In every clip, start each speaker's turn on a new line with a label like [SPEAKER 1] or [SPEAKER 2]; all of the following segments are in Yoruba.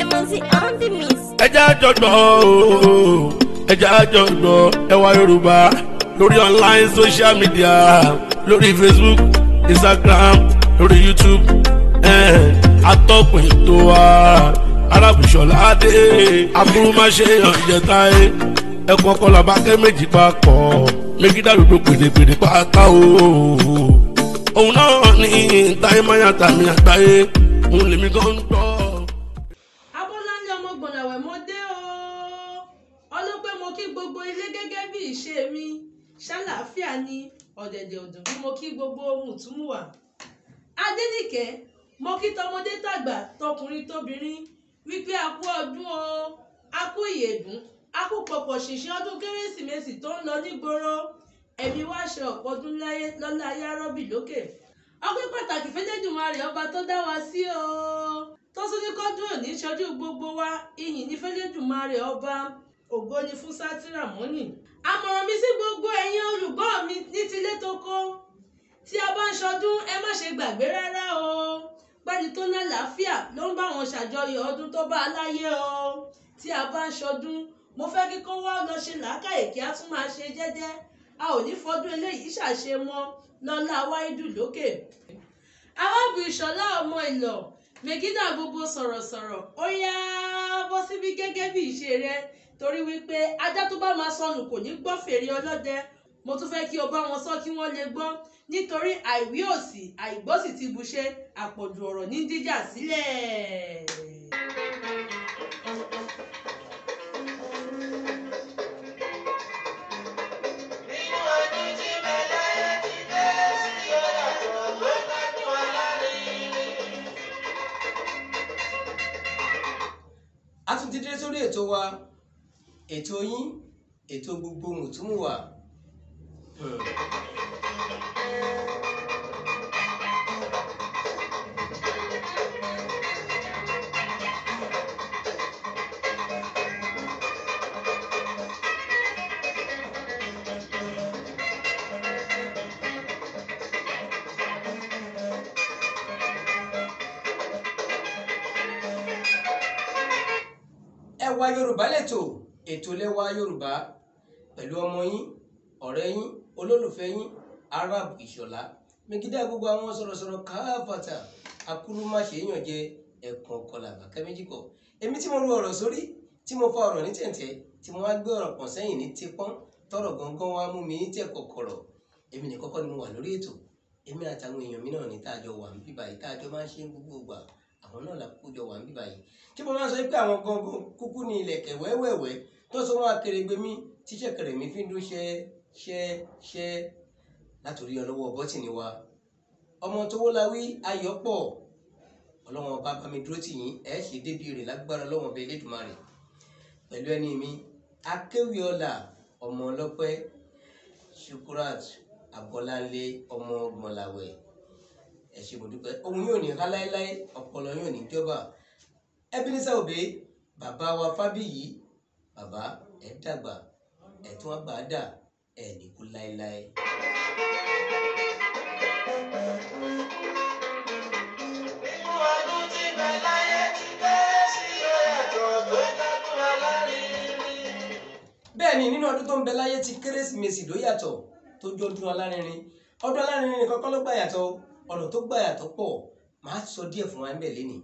[SPEAKER 1] Clemency on the mix.
[SPEAKER 2] Ẹja àjọgbọ́ ẹwà Yorùbá lórí online social media lórí Facebook, Instagram, lórí YouTube. Atọ́kùn ètò wa Arábùṣọlá Adé Akúrúmáṣe ìjẹta ẹ̀kọ́ ọkọlọ abákẹ́ méjì papọ̀ Megida lòdò pèdèpèdè pátá o. Òun náà ní táyé máyà tàmí àgbáyé òun lèmi gan ń gbọ́.
[SPEAKER 3] Abọ́láńlé ọmọ Gbọ̀nàwẹ̀ mo dé o. Ọlọ́pẹ́ mo kí gbogbo ilé gẹ́gẹ́ bí ìṣe mi. Ṣàlàáfíà ni ọ̀dẹ̀dẹ̀ ọ̀dùn bí mo kí gbogbo mùtúmùwà. Adénìkẹ́ mo kí tọmọdé tàgbà tọkùnrin tóbìnrin wípé a kú ọdún o, a kú ìyèdún, a kú pọ̀pọ̀ ṣìnṣìn ọdún kérésìmesì tó ń lọ nígboro. Ẹ̀mí wá ṣe ọ̀pọ̀ ọdún láyé lọ́lá yárọ́bì lókè. Ọpẹ́ pàtàkì f'Ẹlẹ́dùmarè ọba tó dá wa sí o. Tó tún ní kọ́dún òní ṣojú gbogbo wa, ìyìn ní f'Ẹlẹ́dùmarè ọba, ògo ni fún Sátìràmọ́nì. Àmọ̀ràn mi sí gbogbo ẹ̀yin olùgbọ́ mi ní tilé toko. Tí a bá ń ṣọdún ẹ má ṣe gbàgbé rárá o. Pẹ́ni tó ní àlàáfíà ló ń bá wọn ṣàjọyọ̀ ọdún tó bá láyé o. Tí a bá ń ṣọdún mo fẹ́ kí kó wá lọ ṣe làákàyè kí a tún máa ṣe jẹ́jẹ́. A ò ní fọdún eléyìí ṣàṣe mọ́ lọ́lá wáídù lókè. Arábùṣọlá ọmọ Ìlọ̀, Megida gbogbo sọ̀rọ̀sọ̀rọ̀, ó yá bọ́ síbí gẹ́gẹ́ bí ìṣe rẹ torí wípé ajá tó bá máa sọnù kò ní gbọ́ fèrè ọlọ́dẹ. Mo tún fẹ́ kí o bá wọn sọ kí wọ́n lè gbọ́ nítorí àìwí òsì àìgbọ́sì ti buṣe àpọ̀jù ọ̀rọ̀ ní jíjà sílẹ̀.
[SPEAKER 4] A tún ti dé sórí ètò wa, ètò yín, ètò gbogbo mùtúmùwà. Ẹwà Yorùbá lẹ́tọ̀, ètò lẹ́wà Yorùbá pẹ̀lú ọmọ yín, ọ̀rẹ́ yín, olólùfẹ́ yín, Arábùṣọlá. Megida gbogbo àwọn sọ̀rọ̀sọ̀rọ̀ káfàtà Akúrúmáṣe yànjẹ ẹ̀kan ọkọlà àbákẹ́ méjì kọ̀. Èmi tí mo ru ọ̀rọ̀ sórí, tí mo fa ọ̀rọ̀ ní tẹ̀ǹtẹ̀, tí mo wá gbé ọ̀rọ̀ pọ̀ sẹ́yìn ní tipọ́n, tọ̀rọ̀ gangan wá mú mi ní tẹ̀ kọ̀kọ̀rọ̀. Èmi ní kọ́kọ́ ni mo wà lórí ètò. Èmi àtàwọn èèyàn mi náà ní táàjọ wà ń bíbà yìí, táàjọ máa ń ṣe gbogbo ìgbà. Àwọn náà la kójọ wà ń bíbà yìí. Kí mo máa sọ pé àwọn gangan kúkú ní ilẹ̀kẹ̀ wẹ́wẹ́wẹ́ tó sọ wọn akèrègbè mi tí ṣẹ̀kẹ̀rẹ̀ mi fi ń dún ṣẹ́ látòrí ọlọ́wọ́ bọ́tìnì wa. Ọmọ Tówólawí Ayọ̀pọ̀, Ọlọ́run bá bá mi dúró tì yín, ẹ ṣe débi rẹ̀ lágbára Ọlọ́run ọba Elédùmarè. Pẹ̀lú ẹni mi Akéwìọlá ọmọ Ọlọ́pẹ́, Shukurat Abọ́láńlé ọmọ Gbọ̀nlàwẹ̀. Ẹ ṣé mo dúpẹ́, ohun yóò ní ká láéláé, ọpọlọ yóò ní jọba. Ebenezer Obey, bàbá wa Fábíyì, bàbá ẹ dàgbà, ẹ tún wá gbà dà, ẹ ní kú láéláé. Bẹ́ẹ̀ni, nínú ọdún tó ń bẹ láyé ti Kérésìmesì ló yàtọ̀ tó jọdún alárinrin. Ọdún alárinrin nìkan kọ́ ló gbà yàtọ̀, ọ̀nà tó gbà yàtọ̀ pọ̀. Màá sọ díẹ̀ fún wa ń bẹ̀ lénìí.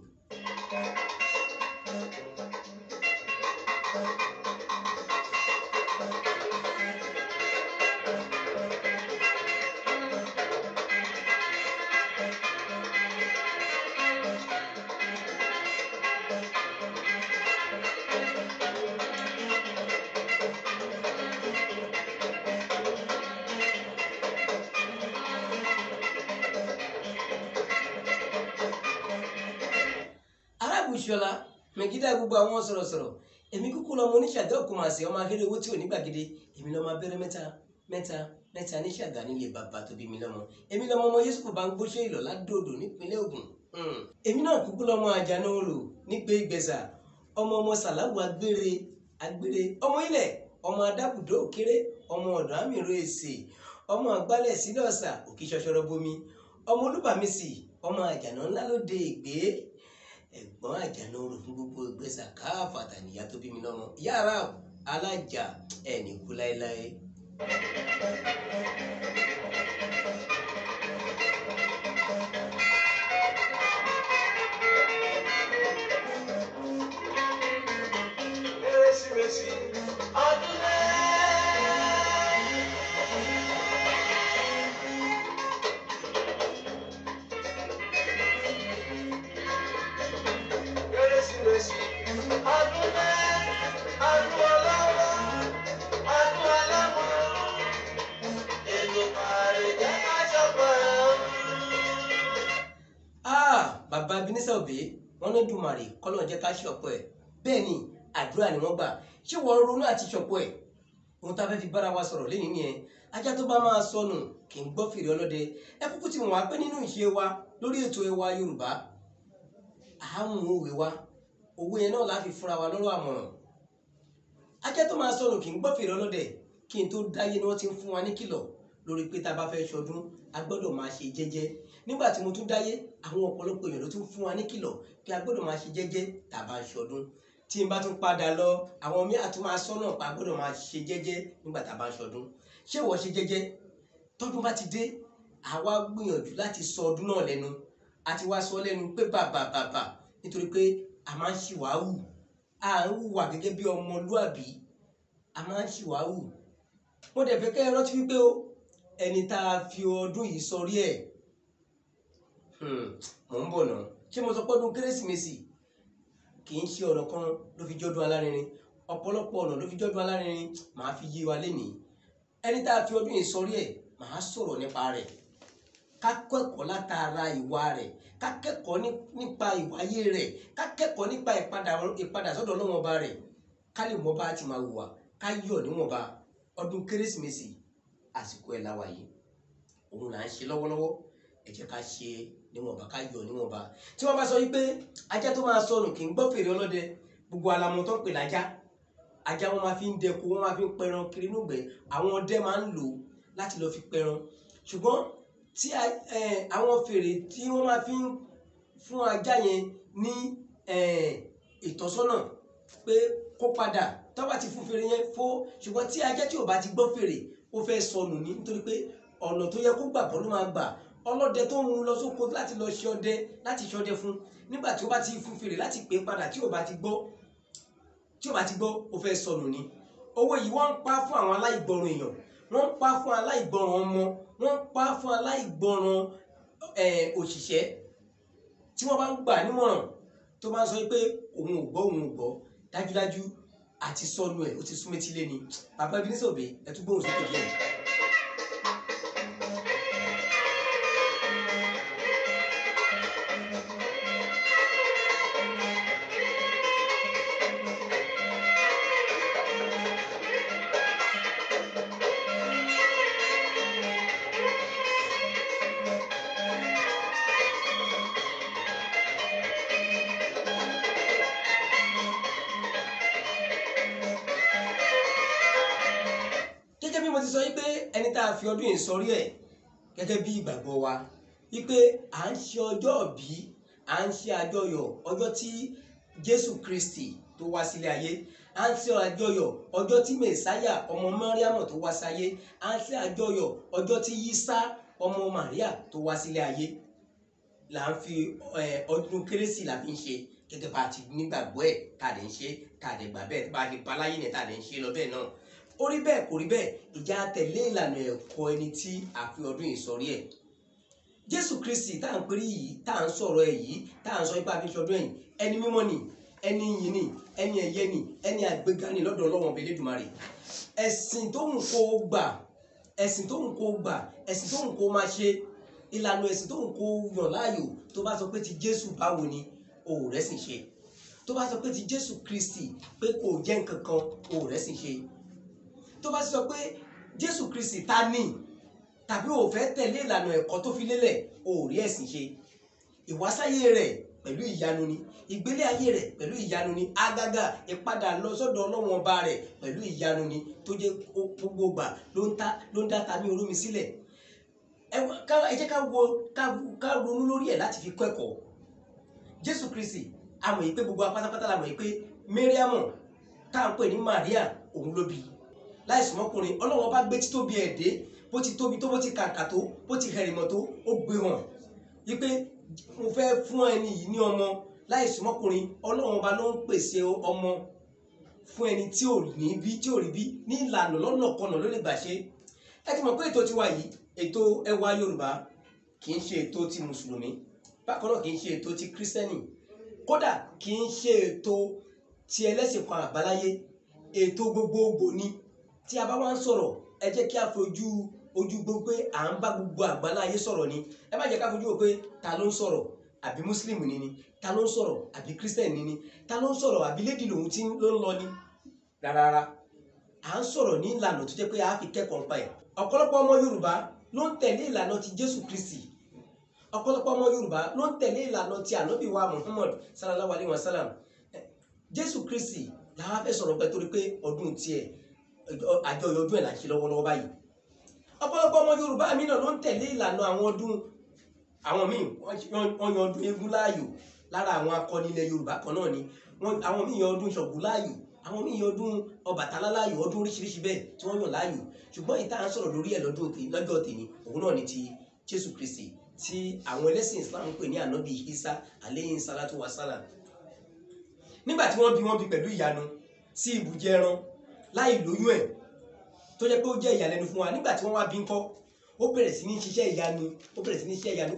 [SPEAKER 4] Arábùṣọlá, Megida gbogbo àwọn sọ̀rọ̀sọ̀rọ̀. Èmi kúkú lọmọ oníṣàgá Òkúmàsì, ọmọ ahéré owó tí ò ní gbàgede. Èmi lọmọ abẹ́rẹ́ mẹ́ta ní Ṣàgá nílé bàbá tó bí mi lọ́mọ. Èmi lọmọ ọmọ Yéṣùkù bá ń gbóṣe Ìlọ̀ ládòdò nípínlẹ̀ Ògùn. Èmi náà kúkú lọmọ Àjànàorò nígbè Ìgbẹ̀sà, ọmọ Sàláwù agbére, ọmọ ilẹ̀, ọmọ adábùdó òkèrè, ọmọ ọ̀dọ̀ àmìrò èsè, ọmọ àgbálẹ̀ sílẹ̀ ọ̀sà òkè ṣọṣọrọ bomi, ọmọ Olúbàmísì, ọmọ Àjànà ńlá lóde Ìgbé, ẹ̀gbọ́n Àjànàorò fún gbogbo Ìgbé mẹ́sà káfàtà nìyá tó bí mi lọ́mọ yàrá alájà ẹni kú láéláé. Bàbá Ebenezer Obey wọn ló dùmarè kọ́lọ̀ jẹ́ ká ṣọ̀pọ̀ ẹ̀ bẹ́ẹ̀ ni àdúrà ni wọ́n gbà ṣé wọ́n ronú àti ṣọ̀pọ̀ ẹ̀ ohun tá a fẹ́ fi bára wa sọ̀rọ̀ lẹ́yìn nìyẹn ajá tó bá máa sọnù kì í gbọ́ fèrè ọlọ́dẹ ẹ kúkú tí wọ́n wá pé nínú ìṣe wa lórí ètò ẹwà Yorùbá àmú òwe wa òwe yẹn náà láfi fúnra wa lọ́rọ̀ àmọ̀ràn ajá tó máa sọnù kì í gbọ́ fèrè ọlọ́dẹ kí n tó dáyé ni wọ́n ti ń fún wa ní kìlọ̀ lórí pé tá a bá fẹ́ ṣọdún a gbọ́dọ̀ máa ṣe jẹ́jẹ́ nígbà tí mo tún dáyé àwọn ọ̀pọ̀lọpọ̀ èèyàn ló tún fún wa ní kìlọ̀ pé a gbọ́dọ̀ máa ṣe jẹ́jẹ́ tá a bá ń ṣọdún tí n bá tún padà lọ àwọn míì àtún máa sọ́nà pa a gbọ́dọ̀ máa ṣe jẹ́jẹ́ nígbà tá a bá ń ṣọdún ṣé ìwọ ṣe jẹ́jẹ́ tọ́dún bá ti dé àwa gbìyànjú láti sọ ọdún náà lẹ́nu àti wá sọ lẹ́nu pé bàbà nítorí pé a máa ń ṣìwàhù à ń hùwà gẹ́gẹ́ bí ọmọlúàbí a máa ń ṣìwàhù mo dẹ̀ fẹ́ kẹ́ ẹ rántí wípé o ẹni tá a fi ọdún yìí sọrí ẹ̀ mò ń bọ̀ náà ṣé mo sọ pé ọdún kérésìmesì kì í ṣe ọ̀nà kan ló fi jọ́dún alárinrin ọ̀pọ̀lọpọ̀ ọ̀nà ló fi jọ́dún alárinrin màá fi yé wa lénìí ẹni tá a fi ọdún yìí sọrí ẹ̀ màá sọ̀rọ̀ nípa rẹ̀ ká kẹ́kọ̀ọ́ látara ìwà rẹ̀ ká kẹ́kọ̀ọ́ nípa ìwáyé rẹ̀ ká kẹ́kọ̀ọ́ nípa ìpadà sọ́dọ̀ Ọlọ́run ọba rẹ̀ ká lè mọ bá a ti máa hùwà ká yọ̀ níwọ̀nba ọdún kérésìmesì àsìkò ẹ̀ la wà yìí òun là ń ṣe lọ́wọ́lọ́wọ́ ẹ jẹ́ ká ṣe níwọ̀nba ká yọ̀ níwọ̀nba tí wọ́n bá sọ wípé ajá tó máa sọnù kì í gbọ́ fèrè ọlọ́dẹ gbogbo alamọ tó ń pè lájá ajá wọn máa fi ń dẹko wọn máa fi ń pẹran kiri nígbẹ́ àwọn ọdẹ máa ń lò láti lọ fi pẹran ṣùgbọ́n tí àwọn fèrè tí wọ́n máa fi ń fún ajá yẹn ní ìtọ́sọ́nà pé kó padà tó bá ti fún fèrè yẹn fó ṣùgbọ́n tí ajá tí ò bá ti gbọ́ fèrè ó fẹ́ sọnù ní nítorí pé ọ̀nà tó yẹ kó gbà bọ́ ló máa gbà ọlọ́dẹ tó ń mú lọ sóko láti lọ ṣe ọdẹ láti ṣọdẹ fún nígbà tí ó bá ti fún fèrè láti pè padà tí ò bá ti gbọ́ ó fẹ́ sọnù ní owó yìí wọ́n ń pa fún àwọn aláìgbọràn èèyàn wọ́n ń pa fún aláìgbọràn ọmọ wọ́n ń pa fún aláìgbọràn òṣìṣẹ́ tí wọ́n bá ń gbà nímọ̀ràn tó bá ń sọ pé òun ò gbọ́ dájúdájú àti sọnù ẹ̀ ó ti súnmọ́ etílé ni bàbá Ebenezer Obey ẹ tún gbóhùn sókè díẹ̀. gẹ́gẹ́ bí mo ti sọ wípé ẹni tá a fi ọdún yìí sọrí ẹ̀ gẹ́gẹ́ bí ìgbàgbọ́ wa wípé à ń ṣe ọjọ́ ìbí à ń ṣe àjọyọ̀ ọjọ́ tí Jésù Kristi tó wá sílé ayé à ń ṣe àjọyọ̀ ọjọ́ tí Mèsáyà ọmọ Máríàmù tó wá sáyé à ń ṣe àjọyọ̀ ọjọ́ tí Yísá ọmọ Màríà tó wá sílé ayé là ń fi ọdún kérésì là fi ń ṣe gẹ́gẹ́ bá ti nígbàgbọ́ ẹ̀ tá a lè ń ṣe tá a lè gbà bẹ́ẹ̀ bá a lè pa láyé ní tá a lè ń ṣe lọ bẹ́ẹ̀ náà ó rí bẹ́ẹ̀ kò rí bẹ́ẹ̀ ìjà tẹ̀lé ìlànà ẹ̀kọ́ ẹni tí a fi ọdún yìí sọrí ẹ̀ Jésù Kristi tá à ń pèrè yìí tá à ń sọ̀rọ̀ ẹ̀ yìí tá à ń sọ ipá fi ṣọdún ẹ̀yìn ẹni mímọ́ ni ẹni yìí ni ẹni ẹ̀yẹ ni ẹni àgbéga ni lọ́dọ̀ Ọlọ́run ọba Elédùmarè ẹ̀sìn tó ń kó gbà ẹ̀sìn tó ń kó gbà ẹ̀sìn tó ń kó máa ṣe ìlànà ẹ̀sìn tó ń kó yàn láàyò tó bá sọ pé ti Jésù báwo ni o ò rẹ́sìn ṣe tó bá sọ pé ti Jésù Kristi pé kò jẹ́ nǹkan kan o ò rẹ́sìn ṣe tó bá sọ pé Jésù Kristi ta ni tàbí o fẹ́ tẹ̀lé ìlànà ẹ̀kọ́ tó fi lélẹ̀ o ò rí ẹ̀sìn ṣe ìwásáyé rẹ̀ pẹ̀lú ìyanu ni ìgbélé ayé rẹ̀ pẹ̀lú ìyanu ni àgàgà ìpadà lọ sọ́dọ̀ Ọlọ́run ọba rẹ̀ pẹ̀lú ìyanu ni tó jẹ́ gbogbo gbà ló ń dá tàbí olómi sílẹ̀ ẹ jẹ́ ká ronú lórí ẹ̀ láti fi kọ́ ẹ̀kọ́ Jésù Kristi a mọ̀ yìí pé gbogbo apátápátá la mọ̀ yìí pé Mariam tá à ń pè ní Maria òun ló bí láìsí mọ́kùnrin Ọlọ́run ọba gbé títóbi ẹ̀ dé bó ti tóbi tó bó ti kàǹkà tó bó ti hẹ̀rìmọ̀ tó ó gbé hàn yìí pé mo fẹ́ fún ẹni yìí ní ọmọ láìsí mọ́kùnrin Ọlọ́run ọba ló ń pèsè ọmọ fún ẹni tí ò ní bí tí ò rí bí ní ìlànà lọ́nà kọ̀nà ló lè gbà ṣe ẹ ti mọ̀ pé ètò tiwa yìí ètò Ẹwà Yorùbá kì í ṣe ètò ti mùsùlùmí bákan náà kì í ṣe ètò ti kírísítẹ́nì kódà kì í ṣe ètò ti ẹlẹ́sìn kan àbáláyé ètò gbogbogbò ni tí a bá wá ń sọ̀rọ̀ ẹ jẹ́ kí a fojú gbogbo pé à ń bá gbogbo àgbáláyé sọ̀rọ̀ ni ẹ má jẹ́ ká fojú wò pé ta ló ń sọ̀rọ̀ àbí mùsùlùmí ni ta ló ń sọ̀rọ̀ àbí kírísítẹ́nì ni ta ló ń sọ̀rọ̀ àbí lédì lòun tí ló ń lọ ni rárá à ń sọ̀rọ̀ ní ìlànà tó jẹ́ pé a fi kẹ́kọ̀ọ́ pa ẹ̀ ọ̀pọ̀lọpọ̀ ọmọ Yorùbá ló ń tẹ̀lé ìlànà ti Jésù Kristi ọ̀pọ̀lọpọ̀ ọmọ Yorùbá ló ń tẹ̀lé ìlànà ti ànábì wa Muhammad sallallahu alayhi wa sallam Jésù Kristi làwọn fẹ́ sọ̀rọ̀ pẹ́ torí pé ọdún tiẹ̀ àjọyọ̀ ọdún ẹ̀ là ń ṣe lọ́wọ́lọ́wọ́ báyìí ọ̀pọ̀lọpọ̀ ọmọ Yorùbá mi náà ló ń tẹ̀lé ìlànà àwọn ọdún àwọn míì wọ́n yan ọdún eégún láàyò lára àwọn akọni ilẹ̀ Yorùbá kan náà ni àwọn míì yan ọdún Ṣàngó láàyò àwọn míì yan ọdún Ọbàtálá láàyò ọdún oríṣiríṣi bẹ́ẹ̀ tí wọ́n yàn láàyò ṣùgbọ́n ìta à ń sọ̀rọ̀ lórí ẹ̀ lọ́jọ́ tèmi òun náà ni ti Jésù Kristi tí àwọn ẹlẹ́sìn Islam ń pè ní ànábì Isa aleyhi salatu wa salam nígbà tí wọ́n bí pẹ̀lú ìyanu sí ibùjẹ ẹran láì lóyún ẹ̀ tó jẹ́ pé ó jẹ́ ìyàlẹ́nu fún wa nígbà tí wọ́n wá bí ńkọ́ ó bẹ̀rẹ̀ sí ní ṣiṣẹ́ ìyanu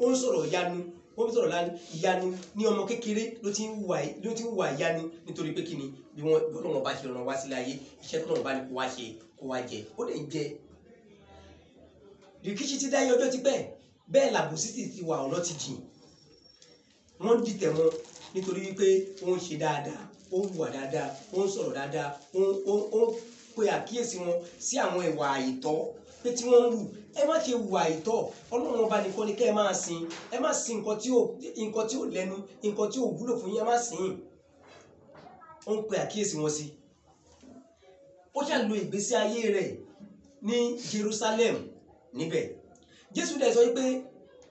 [SPEAKER 4] ó ń sọ̀rọ̀ ìyanu ó ń sọ̀rọ̀ ìyanu ní ọmọ kékeré ló ti ń wà ìyanu nítorí pé kíni bí Ọlọ́run bá ṣe ràn wá sílẹ̀ ayé iṣẹ́ tó Ọlọ́run bá ní kó wá ṣe kó wá jẹ ó lè jẹ rìkíṣí ti dáyé ọjọ́ ti pẹ́ bẹ́ẹ̀ làbòsí ti wà ọ̀nà ti jìn wọ́n dìtẹ̀ mọ́ nítorí wípé ó ń ṣe dáadáa ó ń wà dáadáa ó ń sọ̀rọ̀ dáadáa ó ń pe àkíyèsí wọn sí àwọn ìwà àìtọ́ pé tí wọ́n ń wù ẹ má ṣe wù àìtọ́ Ọlọ́run ọba nìkan ni kẹ́ ẹ máa sìn ẹ má sìn nǹkan tí ò lẹ́nu nǹkan tí ò wúlò fún yín ẹ má sìn ó ń pe àkíyèsí wọn sí ó ṣàlò ìgbésí ayé rẹ̀ ní Jerusalem níbẹ̀ Jésù dẹ̀ sọ wípé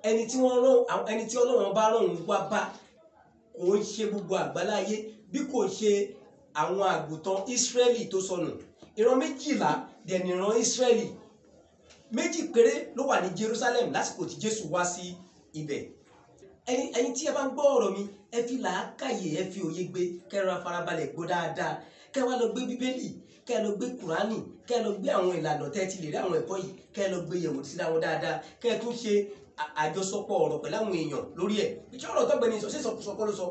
[SPEAKER 4] ẹni tí Ọlọ́run bá rán òun wá bá kò ń ṣe gbogbo àgbáláyé bí kò ṣe àwọn àgùntàn Ísírẹ́lì tó sọnù ìran 12 dẹ̀ ni ìran Ísírẹ́lì 2 péré ló wà ní Jerusalem lásìkò tí Jésù wá sí ibẹ̀ ẹ̀yin tí ẹ bá ń gbọ́ ọ̀rọ̀ mi ẹ fi làákàyè ẹ fi òye gbé kẹ́ra farabalẹ̀ gbọ́ dáadáa kẹ́ wá lọ gbé Bíbélì kẹ́ lọ gbé Kùránì kẹ́ lọ gbé àwọn ìlànà tẹ́ ti lè rí àwọn ẹ̀kọ́ yìí kẹ́ lọ gbé yẹ̀wò síra wọn dáadáa kẹ́ tún ṣe àjọsọpọ̀ ọ̀rọ̀ pẹ̀lú àwọn èèyàn lórí ẹ̀ ìṣe ọ̀rọ̀ tó gbẹni sọ ṣé sọkúsọ kọ́ ló sọ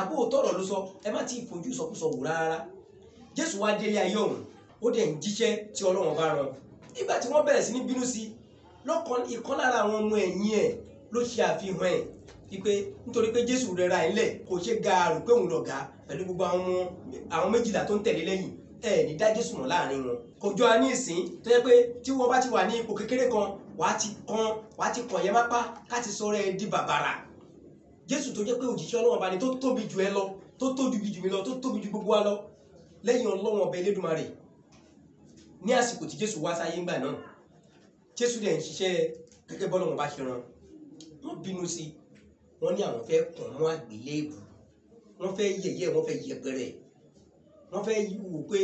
[SPEAKER 4] àbó òótọ́ ọ̀rọ̀ ló sọ ẹ má ti fojú sọkúsọ wò rárá Jésù wá délé ayé ọ̀hún ó dẹ̀ ń jíṣẹ́ tí Ọlọ́run bá rán nígbà tí wọ́n bẹ̀rẹ̀ sí ní bínú sí ìkan lára àwọn ọmọ ẹ̀yìn ẹ̀ ló ṣe àfihàn ẹ̀ wípé nítorí pé Jésù rẹ̀ ra ilẹ̀ kò ṣe gaàrò pé òun lọ̀gá pẹ̀lú gbogbo àwọn 12 tó ń tẹ̀lé lẹ́yìn ẹ̀ ní dá Jésù mọ̀ láàrin wọn kò jọ ní ìsìn tó yẹ pé tí wọ́n bá ti wà ní ipò kékeré kan wàá ti kàn yẹn mápá káti sọ̀rọ̀ ẹ di bàbàrà Jésù tó jẹ́ pé òjíṣẹ́ Ọlọ́run ọba ni tó tóbi jù ẹ lọ tó tóbi jù mí lọ tó tóbi jù gbogbo wa lọ lẹ́yìn Ọlọ́run ọba Elédùmarè ní àsìkò tí Jésù wá sáyé ńgbà náà Jésù dẹ̀ ń ṣiṣẹ́ gẹ́gẹ́ bọ́lọ́run bá ṣe rán wọ́n bínú sí wọ́n ní àwọn fẹ́ kàn mọ́ àgbélébù wọ́n fẹ́ yẹ̀yẹ́ wọ́n fẹ́ yẹpẹrẹ wọ́n fẹ́ wò pé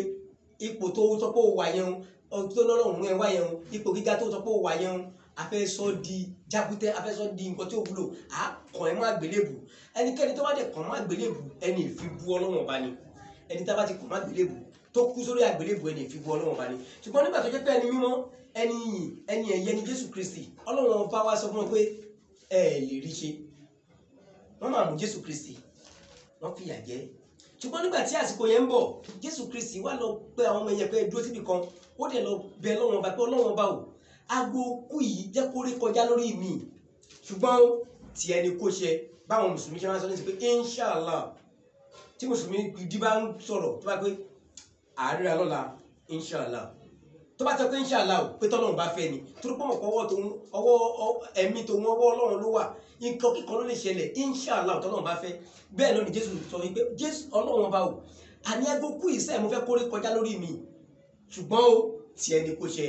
[SPEAKER 4] ipò tó sọ pé ó wà yẹn tó lọ́rùn mú ẹ wá yẹn ipò gíga tó sọ pé ó wà yẹn afẹ́ sọ di jábútẹ́ afẹ́ sọ di nǹkan tí ò wúlò á kàn ẹ́ mọ́ àgbélébù ẹnikẹ́ni tó bá dẹ̀ kàn mọ́ àgbélébù ẹni ìfi bú Ọlọ́run ọba ni ẹni tá bá ti kàn mọ́ àgbélébù tó kú sórí àgbélébù ẹni ìfi bú Ọlọ́run ọba ni ṣùgbọ́n nígbà tó jẹ́ pé ẹni mímọ́ ẹni yìn ẹni ẹ̀yẹ ni Jésù Kristi Ọlọ́run ọba wá sọ fún wọn pé ẹ lè rí ṣe wọ́n máa mú Jésù Kristi wọ́n fìyà jẹ ṣùgbọ́n nígbà tí àsìkò yẹn ń bọ̀ Jésù Kristi wá lọ pé àwọn ọmọ ẹ̀yẹ pé dúró síbì kan ó dẹ̀ lọ bẹ Ọlọ́run ọba pé Ọlọ́run ọba ò aago kú yìí jẹ́ kó rí kọjá lórí mi ṣùgbọ́n tí ẹni kó ṣe báwọn mùsùlùmí ṣe máa sọ ní ti pé inshallah tí mùsùlùmí gidi bá ń sọ̀rọ̀ tó bá pé àárẹ̀ alọ́la inshallah tó bá sọ pé inshallah ò pé tọ́lọ́run bá fẹ́ ni torí pé ọwọ́ ẹ̀mí tó ń ọwọ́ Ọlọ́run ló wà nǹkan kíkan ló lè ṣẹlẹ̀ inshallah tọ́lọ́run bá fẹ́ bẹ́ẹ̀ lónìí Jésù sọ wípé Jésù Ọlọ́run ọba ò àní aago kú yìí sẹ́ẹ̀ mo fẹ́ kó rí kọjá lórí mi ṣùgbọ́n ó tí ẹni kó ṣe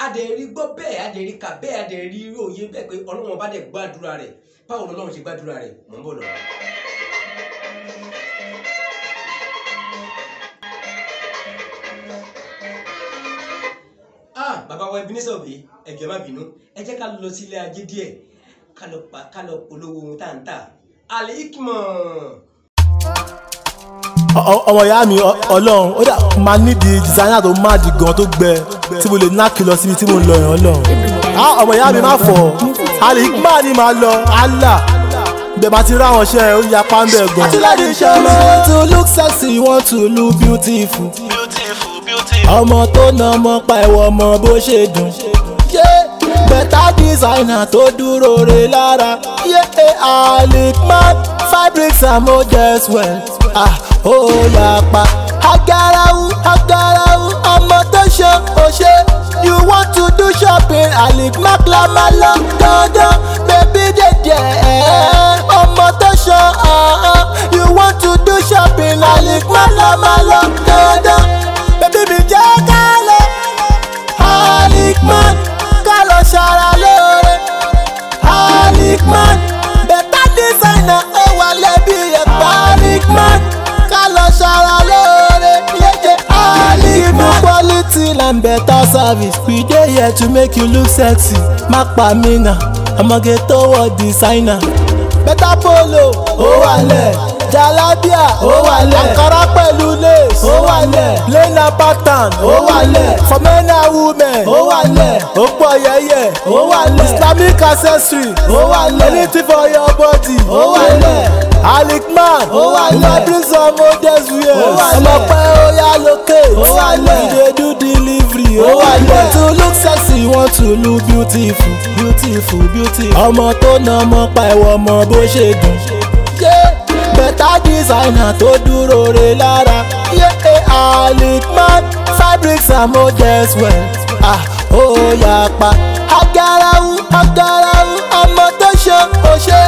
[SPEAKER 4] adẹ̀rí gbọ́ bẹ́ẹ̀ adẹ̀rí kà bẹ́ẹ̀ adẹ̀rí òye bẹ́ẹ̀ pé Ọlọ́run ọba dẹ̀ gbàdúrà rẹ̀ báwo lọ́lọ́run ṣe gbàdúrà rẹ̀ mò ń bọ̀ lọ́wọ́. wa Ebenezer Obey ẹ jọ̀ọ́ má bínú ẹ jẹ́ ká lọ sílé ajé díẹ̀ ká lọ polówó ohun tá à ń tà Al-Hikmat.
[SPEAKER 1] ọmọ ìyá mi Ọlọ́run ó dà máa nídìí designer tó má di gan tó gbẹ tí mo lè náàkì lọ síbi tí mo ń lọ yẹn Ọlọ́run. ọmọ ìyá mi má fọ̀ Al-Hikmat ni màá lọ Allah bẹ́ẹ̀ bá ti ráwọn ṣe ó yà pàmbẹ́ gan. àti láti ṣe ọmọ to look sexy you want to look beautiful. ọmọ tó na ọmọ pa ẹ̀wọ̀ ọmọ bó ṣe dùn. better designer tó dúró re lára. Al-Hikmat fabrics and models well. ó yapa agarawu ọmọ tó ṣe ó ṣe. you want to do shopping Al-Hikmat la máa lọ dandan baby dèdè ọmọ tó ṣe you want to do shopping Al-Hikmat la máa lọ dandan baby mi jẹ́ ká lọ Al-Hikmat ká lọ ṣara lóore Al-Hikmat better designer ó wà lẹ́bí ẹ̀pá Al-Hikmat ká lọ ṣara lóore yéje Al-Hikmat quality and better service we dey here to make you look sexy má pa mí nà ọmọge tó wọ designer better polo ó wà lẹ̀ jalabia ó wà lẹ̀ ankara pẹ̀lú lace ó wà lẹ̀ lena pattern ó wà lẹ̀ for men and women ó wà lẹ̀ ó pọ̀ yẹ́yẹ́ ó wà lẹ̀ islamic accessory ó wà lẹ̀ anything for your body ó wà lẹ̀ Al-Hikmat ó wà lẹ̀ fabric some models wear ọmọ pẹ́ ó yá locate ó wà lẹ̀ we dey do delivery ó wà lẹ̀ to look sexy you want to look beautiful ọmọ tó na ọmọ pa ẹ̀wọ̀ ọmọ bó ṣe dùn. better designer tó dúró re lára. Al-Hikmat fabrics and models well. ó yapa agarawu ọmọ tó ṣe ó ṣe.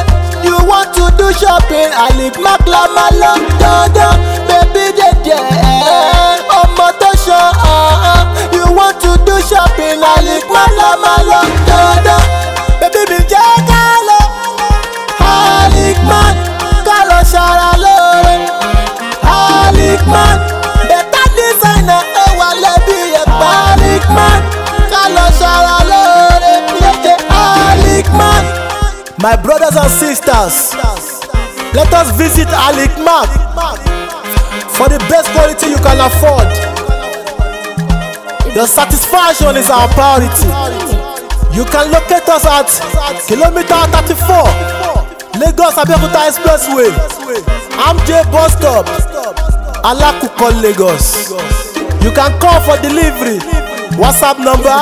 [SPEAKER 1] you want to do shopping Al-Hikmat la máa lọ dandan baby dèdè ọmọ tó ṣe you want to do shopping Al-Hikmat la máa lọ dandan baby mi jẹ́ ká lọ Al-Hikmat ká lọ ṣara lóore Al-Hikmat better designer ó wà lẹ́bí ẹ̀pá Al-Hikmat ká lọ ṣara lóore yéje Al-Hikmat. My brothers and sisters, let us visit Al-Hikmat for the best quality you can afford. Your satisfaction is our priority. You can locate us at kilometer 34 Lagos Abeokuta Expressway, MJ bus stop, Alakuko, Lagos. You can call for delivery. WhatsApp number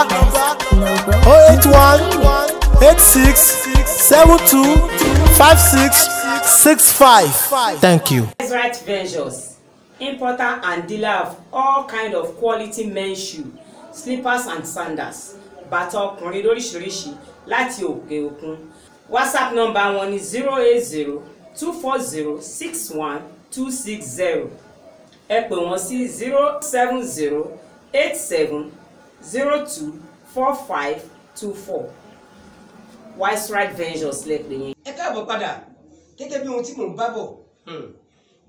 [SPEAKER 1] 081 86 72 5665. Thank you.
[SPEAKER 5] Right Ventures, importer and dealer of all kind of quality men's shoe, slippers and sandals. Bàtà ọkùnrin lóríṣiríṣi láti òkè òkun. WhatsApp number wọn ni 080 240 61260. Ẹ pè wọ́n sí 070 87 02 4524. Wise Right Ventures lẹ́pẹ̀ yẹn.
[SPEAKER 4] ẹ káàbọ̀ padà gẹ́gẹ́ bí ohun tí mò ń bá bọ̀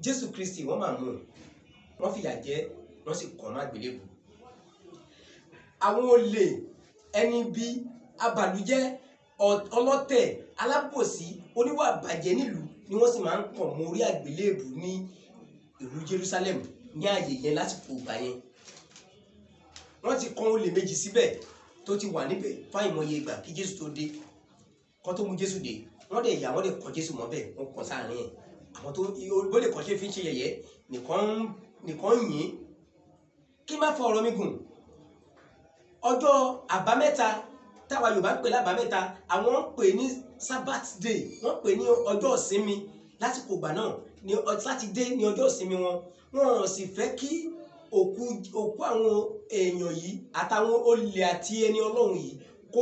[SPEAKER 4] Jésù Kristi wọ́n máa mú wọ́n fìyà jẹ wọ́n sì kàn má gbélébùú. àwọn olè ẹni bí abàlújẹ́ ọlọ́tẹ̀ alábòsí oníwà bàjẹ́ nílùú ni wọ́n sì máa ń kàn mọ́ orí àgbélébùú ní ìlú Jerusalem ní ààyè yẹn lásìkò ìgbà yẹn. wọ́n ti kan olè méjì síbẹ̀ tó ti wà níbẹ̀ fáìmọye ìgbà kí Jésù tó dé. kan tó mú Jésù dé wọ́n dẹ̀ yà wọ́n dẹ̀ kọ Jésù mọ́ bẹ́ẹ̀ wọ́n kàn sáàrin ẹ̀. àwọn tó bó lè kàn ṣe fi ń ṣe yẹ̀yẹ́ nìkan yìn. kí má fọ ọ̀rọ̀ mi gùn. ọjọ́ àbámẹ́ta táwa Yorùbá ń pè lábàámẹ́ta àwọn ń pè ní Sabbath day wọ́n pè ní ọjọ́ ìsinmi lásìkò ìgbà náà ní Sátidé ní ọjọ́ ìsinmi wọn sì fẹ́ kí òkú àwọn èèyàn yìí àtàwọn olè àti ẹni Ọlọ́run yìí kó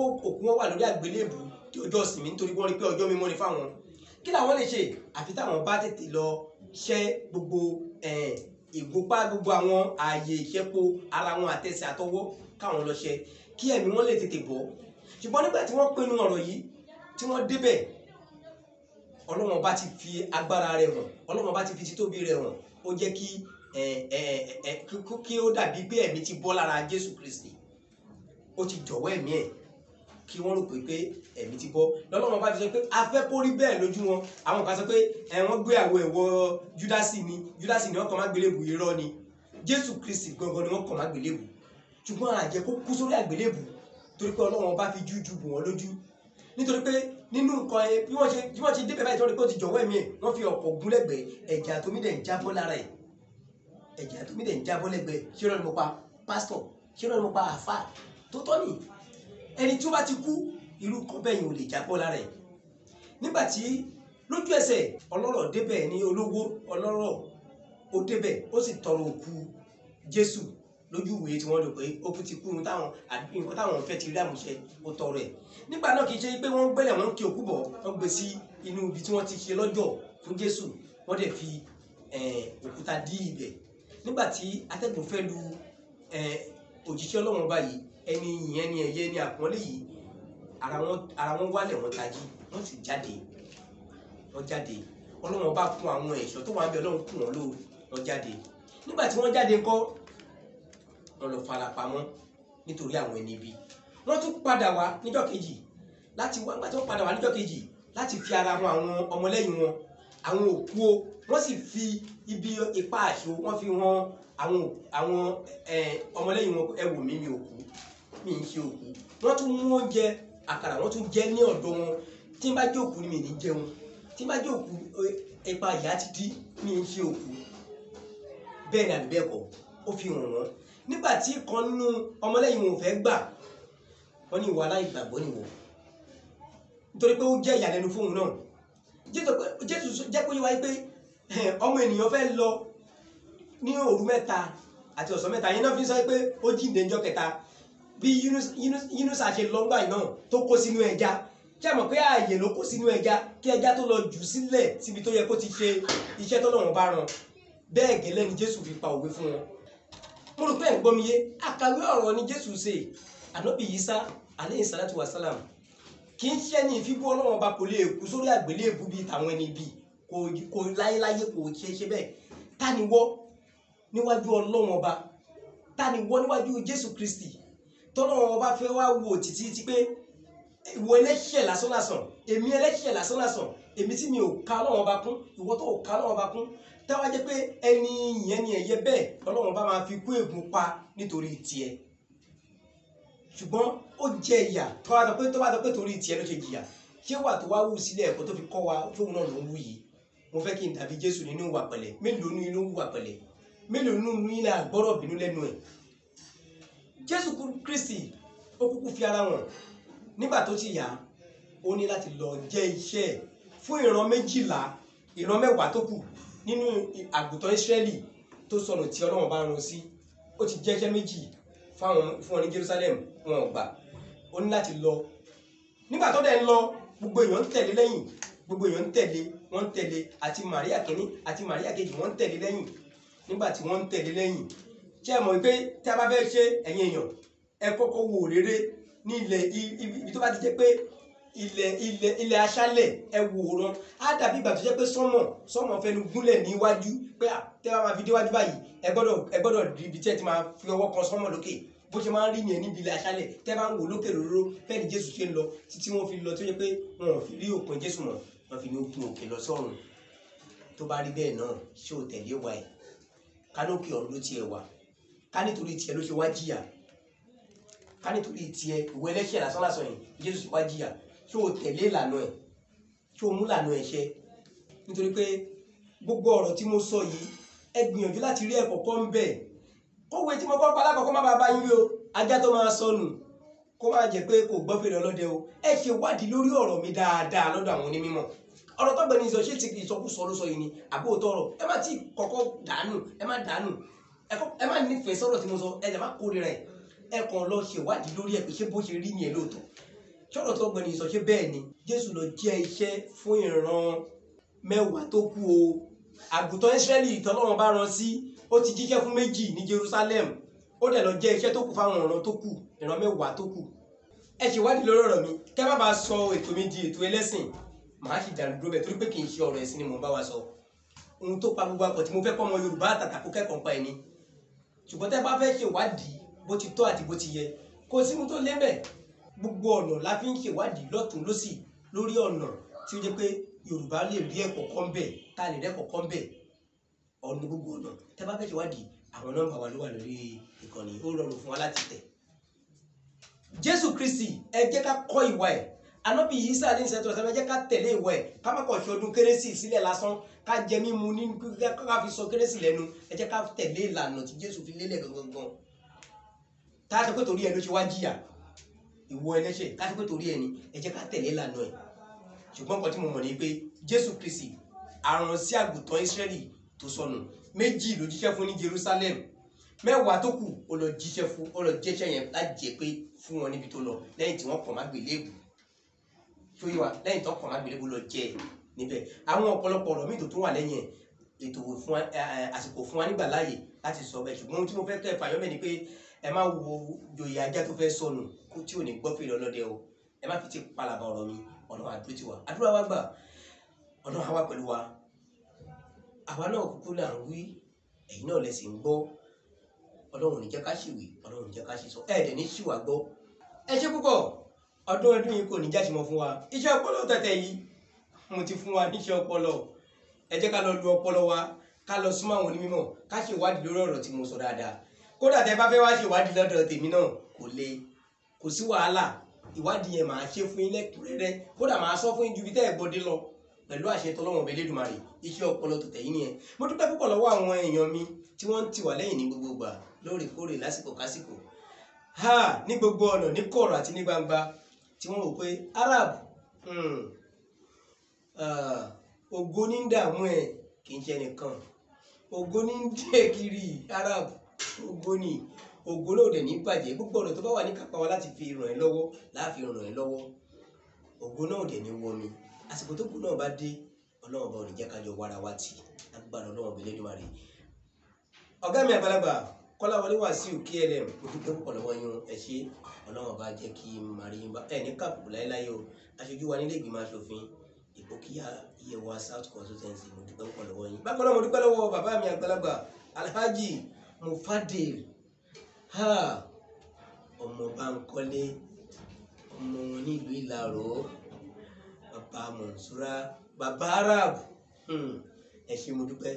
[SPEAKER 4] òkú wọn wà lórí àgbélébùú tí ọjọ́ ìsinmi nítorí wọ́n rí pé ọjọ́ mímọ́ ni fáwọn. kí làwọn lè ṣe àfi táwọn bá tètè lọ ṣẹ́ gbogbo ìgúnpá gbogbo àwọn ààyè ìṣẹ́po ara wọn àtẹsẹ̀ àtọwọ́ káwọn lọ ṣe kí ẹ̀mí wọn lè tètè bọ́. ṣùgbọ́n nígbà tí wọ́n pinnu ọ̀rọ̀ yìí tí wọ́n débẹ̀ Ọlọ́run bá ti fi agbára rẹ̀ hàn Ọlọ́run bá ti fi títóbi rẹ̀ hàn ó jẹ́ kí ó dàbí pé ẹ̀mí ti bọ́ lára Jésù Kristi ó ti jọ̀wọ́ ẹ̀mí ẹ̀ kí wọ́n rò pé ẹ̀mí ti bọ́ lọ́lọ́run bá fi sọ pé a fẹ́ kó rí bẹ́ẹ̀ lójú wọn. àwọn kan sọ pé wọ́n gbé àwọ̀ ẹ̀wọ̀ Júdásì ni wọ́n kàn má gbélébù, irọ́ ni. Jésù Kristi gangan ni wọ́n kàn má gbélébù, ṣùgbọ́n àjẹ́ kó kú sórí àgbélébù torí pé Ọlọ́run bá fi jújù bù wọ́n lójú. nítorí pé nínú nǹkan ẹ bí wọ́n ṣe débẹ̀ báyìí tí wọ́n rí pé ó ti jọ̀wọ́ ẹ̀mí ẹ̀, wọ́n fi ọ̀kọ̀ gún lẹ́gbẹ̀ẹ́, ẹ̀jẹ̀ àtomi dẹ̀ ń jábọ́ lára ẹ̀, ẹ̀jẹ̀ àtomi dẹ̀ ń jábọ́ lẹ́gbẹ̀ẹ́. ṣé irọ́ ni mo pa pásítọ̀? ṣé irọ́ ni mo pa àáfàá? tó tọ́ ni ẹni tí ó bá ti kú irú kan bẹ́ẹ̀ yìí ò lè jábọ́ lára ẹ̀. nígbà tí lójú ẹsẹ̀ ọlọ́rọ̀ débẹ̀ ní olówó ọlọ́rọ̀ ó débẹ̀ ó sì tọrọ òkú Jésù lójú ìwé tí wọ́n lò pé ó kú ti kú nǹkan táwọn fẹ́ ti rí àmúṣe ó tọrọ ẹ̀. nígbà náà kì í ṣe pé wọ́n gbẹ́lẹ̀ wọ́n kí òkú bọ̀, wọ́n gbé sí inú ibi tí wọ́n ti ṣe lọ́jọ́ fún Jésù, wọ́n dẹ̀ fi òkúta dí ibẹ̀. nígbà tí atẹ́gùn fẹ́ lu òjíṣẹ́ Ọlọ́run báyìí, ẹni ìyẹn ni ẹ̀yẹ ni àpọ́nlé yìí, ara wọn wálẹ̀ wọ́n tají, wọ́n sì jáde. Ọlọ́run bá kún àwọn ẹ̀ṣọ́ tó wà ń bẹ, Ọlọ́run kún wọn lóru, wọ́n jáde. nígbà tí wọ́n jáde ńkọ́ wọ́n lọ farapamọ́ nítorí àwọn ẹni ibi. wọ́n tún padà wá níjọ́ kejì láti fi ara wọn àwọn ọmọlẹ́yìn wọn, àwọn òkú o, wọ́n sì fi ibi ipá àṣọ wọ́n fi wọn àwọn ọmọlẹ́yìn wọn, ẹ wò mí mi òkú, mi ń ṣe òkú. wọ́n tún mú oúnjẹ àkàrà wọ́n tún jẹ ní ọ̀dọ̀ wọn. tí n bá jẹ́ òkú ni mi ní jẹun, tí n bá jẹ́ òkú ipa ìyá ti dí, mi ń ṣe òkú. bẹ́ẹ̀ ni àbí bẹ́ẹ̀ kọ́, ó fi hàn wọ́n. nígbà tí kan nínú ọmọlẹ́yìn wọn ò fẹ́ gbà, wọ́n ní ìwà aláìgbàgbọ́ nìwọ, nítorí pé ó jẹ́ ìyàlẹ́nu fóun náà. Jésù jẹ́ kó yé wa pé ọmọ ènìyàn fẹ́ lọ ní òru mẹ́ta àti ọ̀sán mẹ́ta, yẹn náà fi sọ pé ó jíǹde ńjọ́ kẹta. bí Yínúsà ṣe lọ ńgbà náà tó kó sínú ẹja, ṣé mọ̀ pé ààyè ló kó sínú ẹja kí ẹja tó lọ jù sílẹ̀ síbi tó yẹ kó ti ṣe iṣẹ́ tọ́lọ́run bá rán. bẹ́ẹ̀ gẹ́lẹ́ ni Jésù fi pa òwe fún wọn. mo rò pé ẹ̀ ń gbọ́ mi yé. àkàwé ọ̀rọ̀ ni Jésù ṣe. Ànábì Ìsá alayhi salatu wa salam kì í ṣe ní ìfibú Ọlọ́run ọba kò lè kú sórí àgbélébù bíi tàwọn ẹni bíi kò láyéláyé kò ṣe bẹ́ẹ̀. ta ni wọ́ níwájú Ọlọ́run ọba? ta ni wọ́ níwájú Jésù Kristi tọ́lọ́run ọba fẹ́ wá wo títí pé ìwọ ẹlẹ́ṣẹ̀ lásánlásán, èmi ẹlẹ́ṣẹ̀ lásánlásán, èmi tí mi ò ka Ọlọ́run ọba kún, ìwọ tó ò ka Ọlọ́run ọba kún, táwa jẹ́ pé ẹni ìyẹn ni ẹ̀yẹ bẹ́ẹ̀ Ọlọ́run ọba máa fi kú ègún pa nítorí tiẹ̀. ṣùgbọ́n ó jẹ ìyà tó bá sọ pé torí tiẹ̀ ló ṣe jìyà. ṣé wà tó wá wù sílẹ̀ ẹ̀kọ́ tó fi kọ́ wa tóun náà ló ń wù yìí? mo fẹ́ kí n dàbí Jésù nínú ìwà pẹ̀lẹ́. mélòó ní inú ìwà pẹ̀lẹ́? mélòó nínú ilé àgbọ́rọ̀ bínú lẹ́nu ẹ̀? Jésù Kristi ó kúkú fi ara wọn. nígbà tó ti yá, ó ní láti lọ jẹ́ iṣẹ́ fún ìran 12, ìran 10 tó kù nínú àgùntàn Ísírẹ́lì tó sọnù tí Ọlọ́run bá rán sí. ó ti jẹ́ iṣẹ́ 2 fún wọn ní Jerusalem, wọn ò gbà. ó ní láti lọ. nígbà tó dẹ̀ ń lọ, gbogbo èèyàn ń tẹ̀lé lẹ́yìn, wọ́n ń tẹ̀lé àti Màríà kìíní àti Màríà kejì, wọ́n ń tẹ̀lé lẹ́yìn. nígbà tí wọ́n ń tẹ̀lé lẹ́yìn, ṣé ẹ mọ̀ pé tí a bá fẹ́ ṣe ẹ̀yin èèyàn, ẹ kọ́kọ́ wo òréré ní ilẹ̀ ibi tó bá ti jẹ́ pé ilẹ̀ aṣálẹ̀, ẹ wòran. á dàbí ìgbà tó jẹ́ pé sọ́mọ̀ fẹnu gúnlẹ̀ níwájú pé tẹ́ bá máa fi déwájú báyìí, ẹ gbọ́dọ̀ rí ibi tí ẹ ti máa fi ọwọ́ kan sọ́mọ̀ lókè. bó ṣe máa ń rí nìyẹn níbi ilẹ̀ aṣálẹ̀, tẹ́ bá ń wò lókè lóró fẹ́ni Jésù ṣe ń lọ títí wọ́n fi lọ tó yẹ pé wọn ò fi rí òpin Jésù mọ́, wọ́n fi ní òkun òkè lọ sọ́run. tó bá rí bẹ́ẹ̀ náà, ṣé ò tẹ̀lé wa ẹ̀? ká lókè ọ̀run ló tiẹ̀ wà, ká nítorí tiẹ̀ ló ṣe wá jìyà, ká nítorí tiẹ̀ ìwọ ẹlẹ́ṣẹ̀ lásánlásán yìí Jésù ṣe wá jìyà. ṣé o tẹ̀lé ìlànà ẹ̀? ṣé o mú ìlànà ẹ̀ ṣẹ? nítorí pé gbogbo ọ̀rọ̀ tí mo sọ yìí, ẹ gbìyànjú láti rí ẹ̀kọ́ kọ́ ń bẹ̀. kówé tí mo kọ́ pa alákọ̀ọ́kọ́ má bàa bá yín rí o, ajá tó máa sọnù kó má jẹ́ pé kò gbọ́ fèrè ọlọ́dẹ o. ẹ ṣe wádìí lórí ọ̀rọ̀ mi dáadáa lọ́dọ̀ àwọn onímọ̀. ọ̀rọ̀ tó gbẹ̀ni ìsọ̀ ṣé ti ìsọkúsọ ló sọ yìí ni àbó òótọ́ ọ̀rọ̀? ẹ má tí kọ́kọ́ dànù, ẹ má nífẹ̀ẹ́ sọ̀rọ̀ tí mo sọ, ẹ má kórìíra ẹ̀. ẹ kàn lọ ṣèwádìí lórí ẹ̀ pé ṣé bó ṣe rí ni ẹ lóòótọ́. ṣọ́rọ̀ tó gbẹ̀ni ìsọ̀ ṣé bẹ́ẹ̀ ni Jésù lọ jẹ́ iṣẹ́ fún ìran 10 tó kù o. àgùntàn Ísírẹ́lì tọ́lọ́run bá rán sí, ó ti jíṣẹ́ fún 2 ní Jerusalem, ó dẹ̀ lọ jẹ́ iṣẹ́ tó kù fáwọn ìran tó kù, ìran 10 tó kù. ẹ ṣèwádìí lórí ọ̀rọ̀ mi, kẹ́ má bàa sọ ètò mi di ètò ẹlẹ́sìn. màá sì dàrú dúró bẹ̀ torí pé kì í ṣe ọ̀rọ̀ ẹ̀sìn ni mò ń bá wa sọ. ohun tó pa gbogbo akọ̀ tí mo fẹ́ kọ́ ọmọ Yorùbá àtàtà kó kẹ́kọ̀ọ́ pa ẹni. ṣùgbọ́n tẹ́ bá fẹ́ ṣèwádìí bó ti tọ́ àti bó ti yẹ, kò sí mú tó lé mẹ́ gbogbo ọ̀nà la fi ń ṣèwádìí lọ́tún lọ́sì lórí ọ̀nà tí ó jẹ́ pé Yorùbá lè rí ẹ̀kọ́ kan bẹ̀ tá a lè rẹ́kọ̀ọ́ kan bẹ̀ ọ̀nà gbogbo ọ̀nà tẹ́ bá fẹ́ ṣèwádìí àwọn nọ́mbà wa ló wà lórí ìkànnì ó rọrùn fún wa láti tẹ̀. Jésù Kristi ẹ jẹ́ ká kọ́ ìwà ẹ̀ Ànábì Ìsá ní ìṣẹ́tọ̀ ọ̀sẹ̀ ẹ jẹ́ ká tẹ̀lé ìwà ẹ̀ ká má kàn ṣe ọdún kérésì sílẹ̀ lásán ká jẹ mímu ní ká fi sọ kérésì lẹ́nu ẹ jẹ́ ká tẹ̀lé ìlànà tí Jésù fi lélẹ̀ gangan tá a sọ pé torí ẹ ló ṣe wá jìyà ìwọ ẹlẹ́ṣẹ̀ ká sọ pé torí ẹ ni ẹ jẹ́ ká tẹ̀lé ìlànà ẹ̀ ṣùgbọ́n nǹkan tí mo mọ̀ ní pé Jésù Kristi aràn sí àgùntàn Ísírẹ́lì tó sọnù 2 ló jíṣẹ́ fún ní Jerusalem 10 tó kù ó lọ jíṣẹ́ fún ó lọ jẹ́ṣẹ́ yẹn láti jẹ́ pé fún wọn níbi tó lọ lẹ́yìn tí wọ́n kàn má gbélébùú tó yé wa lẹ́yìn tó kàn má gbélébùú lọ jẹ́ níbẹ̀ àwọn ọ̀pọ̀lọpọ̀ ọ̀rọ̀ míì tó tún wà lẹ́yìn ètò fún àsìkò fún wa nígbà láàyè láti sọ bẹ́ẹ̀ ṣùgbọ́n ohun tí mo fẹ́ kẹ́ fàyọ́ mẹ́ ni pé ẹ má wo joyè ajá tó fẹ́ sọnù tí ò ní gbọ́ fèrè ọlọ́dẹ o ẹ má fi ti palàbà ọ̀rọ̀ mi ọ̀nà àdúró ti wà àdúrà wa gbà ọ̀nà àwa pẹ̀lú wa àwa náà kúkú là ń wí ẹ̀yin náà lẹ sì ń gbọ́ Ọlọ́run ní jẹ́ ká ṣìwì Ọlọ́run ní jẹ́ ká ṣìsọ ẹ̀ẹ́dẹ̀ ní ṣìwà gbọ́ ẹ ṣe púpọ̀ ọdún yìí kò ní jáde mọ́ fún wa iṣẹ́ ọpọlọ tẹ̀tẹ̀ yìí mo ti fún wa níṣẹ́ ọpọlọ ẹ jẹ́ ká lọ lu ọpọlọ wa ká lọ súnmọ́ àwọn onímọ̀ ká ṣe ìwádìí lórí ọ̀rọ̀ tí mo sọ dáadáa kódà tẹ́ bá fẹ́ wá ṣe ìwádìí lọ́dọ̀ tèmi náà kò le kò sí wàhálà ìwádìí yẹn máa ṣe fún yín lẹ́kùnrẹ́rẹ́ kódà máa sọ fún yín ju bí tẹ́ ẹ̀ gbọ́dé lọ pẹ̀lú àṣẹ tọ́lọ́wọ̀n ọbẹ̀ Elédùmarè iṣẹ́ ọpọlọ tòtẹ̀ yìí nìyẹn mo dúpẹ́ púpọ̀ lọ́wọ́ àwọn èèyàn mi tí wọ́n ń tì wá lẹ́yìn ní gbogbo ìgbà lóòrèkóòrè lásìkò kásìkò ní gbogbo ọ̀nà ní kọ̀rọ̀ àti ní gbangba tí wọ́n wò pé Arab ògo ní ń dààmú ẹ̀ kì í ṣe nìkan ògo ní ń dé kiri Arab ògo ní ògo náà dẹ̀ ní bàjẹ́ gbogbo ọ̀nà tó bá wà ní kápá wa láti fi ràn ẹ́ lọ́wọ́ láàfin ràn ẹ́ lọ́wọ́ ògo náà dẹ̀ ní wọmi àsìkò tó kù náà bá dé Ọlọ́run bá ò ní jẹ́ ká jọ wára wá tì agbára Ọlọ́run ọbẹ̀ Elédùmarè ọ̀gá mi àgbàlagbà Kọ́láwọlé Wàsíù KLM mo dúpẹ́ púpọ̀ lọ́wọ́ yín ẹ ṣé Ọlọ́run bá jẹ́ kí n máa rí yín bá ẹ ní kàpùkù láéláé o aṣojú wa nílé ìgbìmọ̀ aṣòfin Ìpókíà Yewa South Constituency mo dúpẹ́ púpọ̀ lọ́wọ́ yín bákan náà mo dúpẹ́ lọ́wọ́ bàbá mi àgbàlagbà Alhaji Mufadil ọmọ Bánkọ́lé ọmọ wọn nílùú Ìláró bàbá Mọ̀nsúrà bàbá Arab ẹ ṣé mo dúpẹ́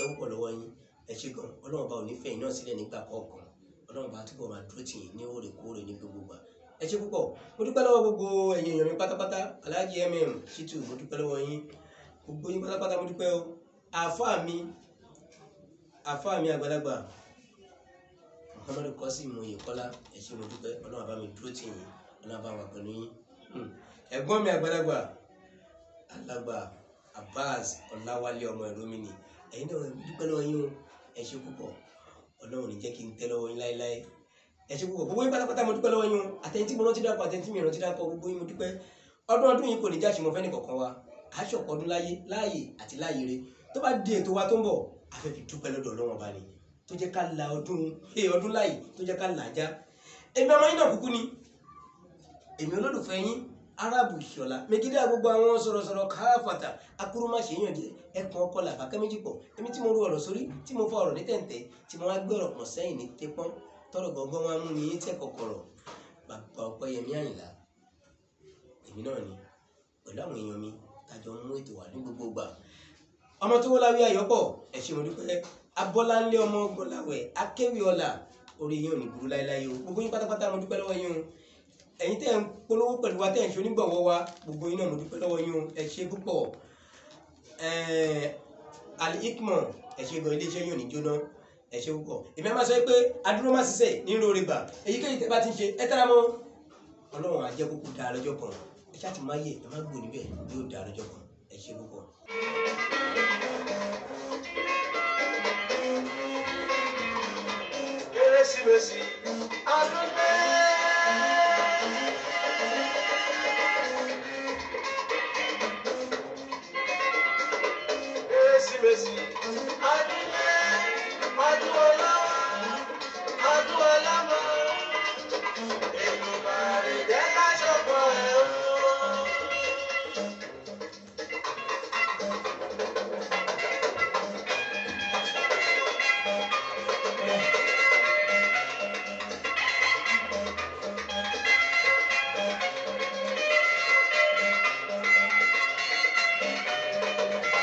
[SPEAKER 4] púpọ̀ lọ́wọ́ yín ẹ ṣé gan Ọlọ́run bá ò ní fẹ̀yìn náà sílẹ̀ nígbà kọ̀ọ̀kan Ọlọ́run bá túbọ̀ máa dúró tì yín ní òrèkóòrè ní gbogbo gbà ẹ ṣé púpọ̀ mo dúpẹ́ lọ́wọ́ gbogbo ẹ̀yin èèyàn mi pátápátá Alhaji Shitu mo dúpẹ́ lọ́wọ́ yín gbogbo yín pátápátá mo dúpẹ́ o àfáà mi àgbàlagbà Muhammadu Kosim Oyèkọ́lá ẹ ṣé mo dúpẹ́ Ọlọ́run bá mi dúró tì yín Ọlọ́run bá wà pẹ̀lú yín ẹ̀gbọ́n mi àgbàlagbà alàgbà Abbas Ọláwálé ọmọ Ẹ̀rọmìnì ẹ̀yin náà dúpẹ́ lọ́wọ́ yín o ẹ ṣé púpọ̀ Ọlọ́run ní jẹ́ kí n tẹ́ lọ́wọ́ yín láéláé ẹ ṣé púpọ̀ gbogbo yín pátápátá mo dúpẹ́ lọ́wọ́ yín o àtẹ̀yìn tí mo rántí dápọ̀ àtẹ̀yìn tí mi rántí dápọ̀ gbogbo yín mo dúpẹ́ ọdún yìí kò ní jáṣe mọ́ fẹ́ni kọ̀ọ̀kan wa aṣọ̀pọ̀ ọdún láàyè àti láàyè rẹ tó bá di ètò wa tó ń bọ̀ afẹ́ fi dúpẹ́ lọ́dọ̀ Ọlọ́run ọba ni tó jẹ́ ká la ọdún láàyè tó jẹ́ ká là á já èmi ọmọ yín náà kúkú ni èmi olólùfẹ́ yín Arabu Ìṣọ̀lá megide gbogbo àwọn sọ̀rọ̀sọ̀rọ̀ káfàtà akúrúmáṣe yàn jẹ ẹkùn ọkọ làbákẹ́ méjì pọ̀ èmi tí mo ru ọ̀rọ̀ sórí tí mo fa ọ̀rọ̀ ní tẹ̀ǹtẹ̀ tí mo wá gbé ọ̀rọ̀ pọ̀ sẹ́yìn ní tẹ́pọ́n tọrọ gbọ̀ngàn wa mú mi yín tẹ́ kọ̀kọ̀rọ̀ bàbá Ọpẹ́yẹmí Àyìnlá èmi náà ni pẹ̀lú àwọn èèyàn mi tàjọ mú ètò wà ní gbogbo gbà ọmọ tó wọláwí Ayọ̀pọ̀ ẹ ṣé mo dúpẹ́ Abọ́láńlé ọmọ Gbọ́láwẹ̀ akéwì ọlà orí yín ò ní burú láéláé o gbogbo yín pátápátá mo dúpẹ́ lọ́wọ́ yín o ẹ̀yin tẹ́ ń polówó pẹ̀lú wa tẹ́ ń ṣe onígbọ̀wọ́ wa gbogbo yín náà mo dúpẹ́ lọ́wọ́ yín o ẹ ṣé púpọ̀ Al-Hikmah ẹ ṣé gan iléeṣẹ́ yóò ní jóná ẹ ṣé púpọ̀ èmi máa sọ pé adúró má ṣiṣẹ́ ní rore gbà èyíkéyìí tẹ́ bá ti ń ṣe ẹ tẹ́ra mọ́ Ọlọ́run á jẹ́ kókó dáa lọ́jọ́ kan ẹ ṣáà ti máa yẹ ẹ má gbò níbẹ̀ yóò dáa lọ́jọ́ kan ẹ ṣé púpọ̀.
[SPEAKER 1] Kérésìmesì ọdún dé. Kérésìmesì ọdún dé ọdún ọlá.